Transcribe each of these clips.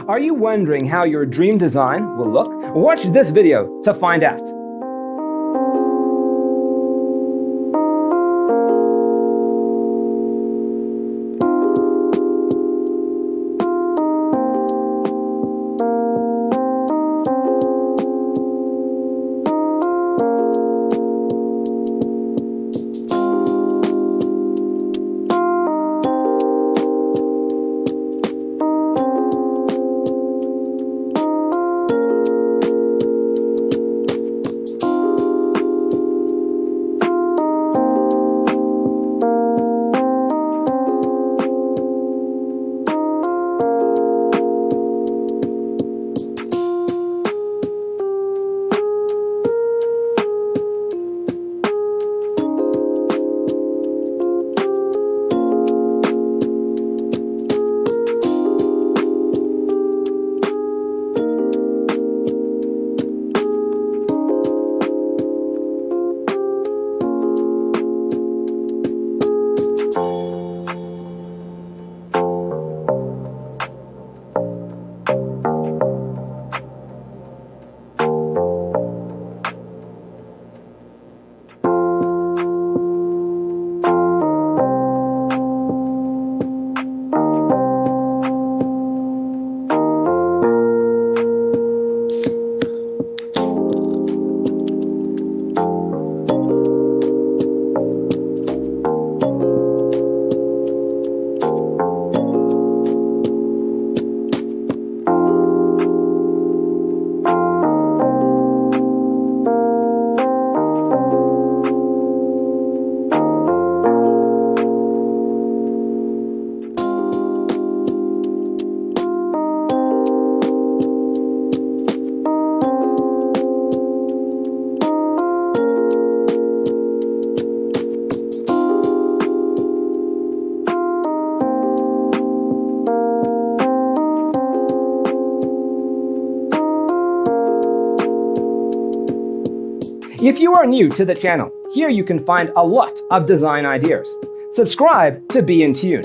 Are you wondering how your dream design will look? Watch this video to find out. If you are new to the channel, here you can find a lot of design ideas. Subscribe to be in tune.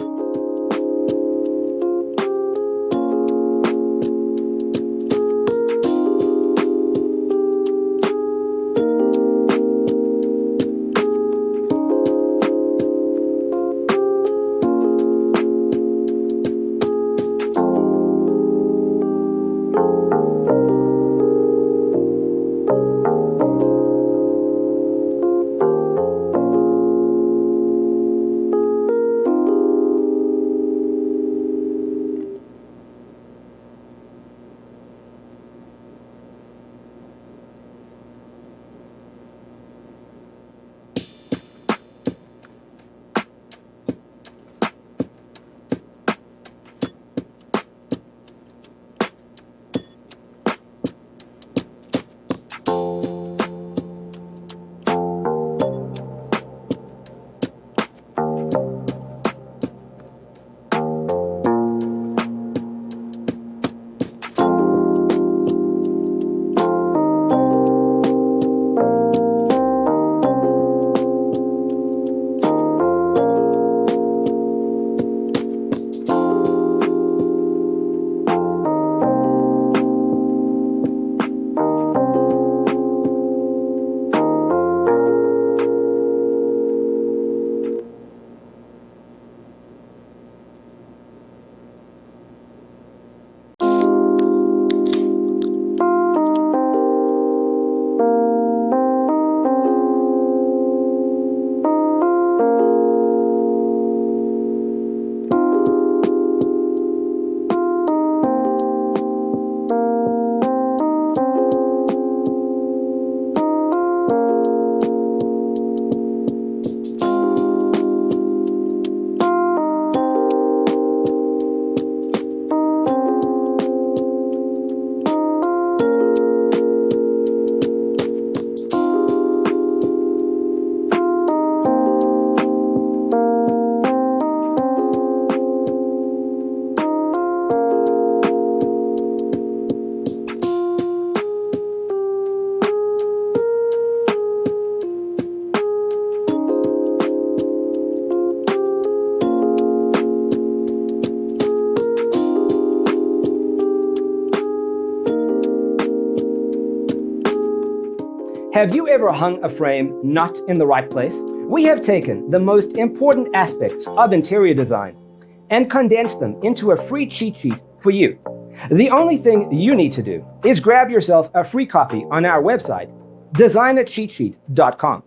Have you ever hung a frame not in the right place? We have taken the most important aspects of interior design and condensed them into a free cheat sheet for you. The only thing you need to do is grab yourself a free copy on our website, designercheatsheet.com.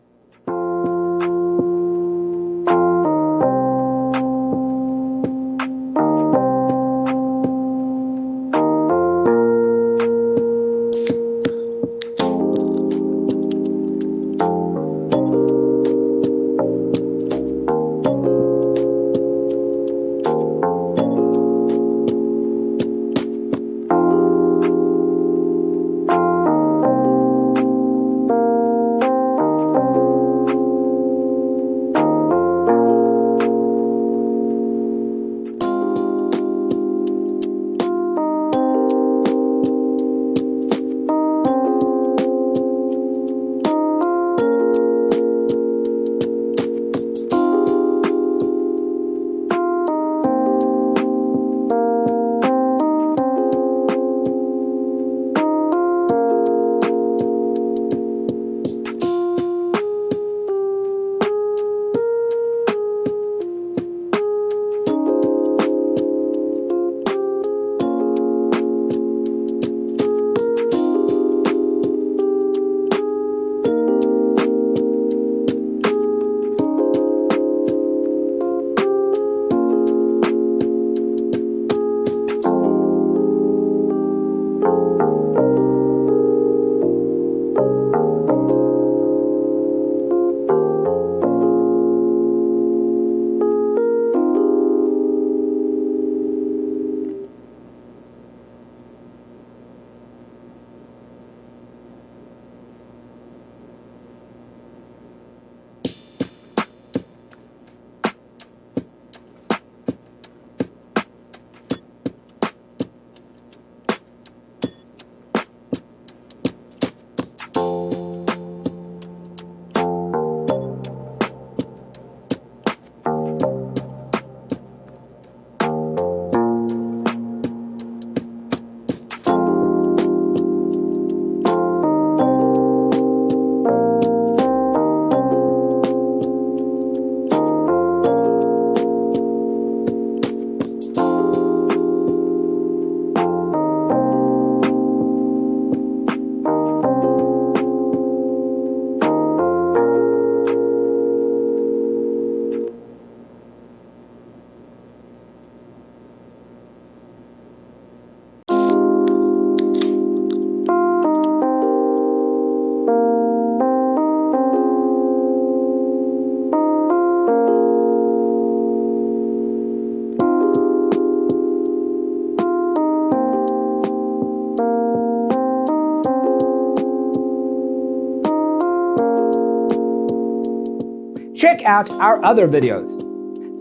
Check out our other videos.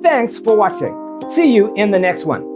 Thanks for watching. See you in the next one.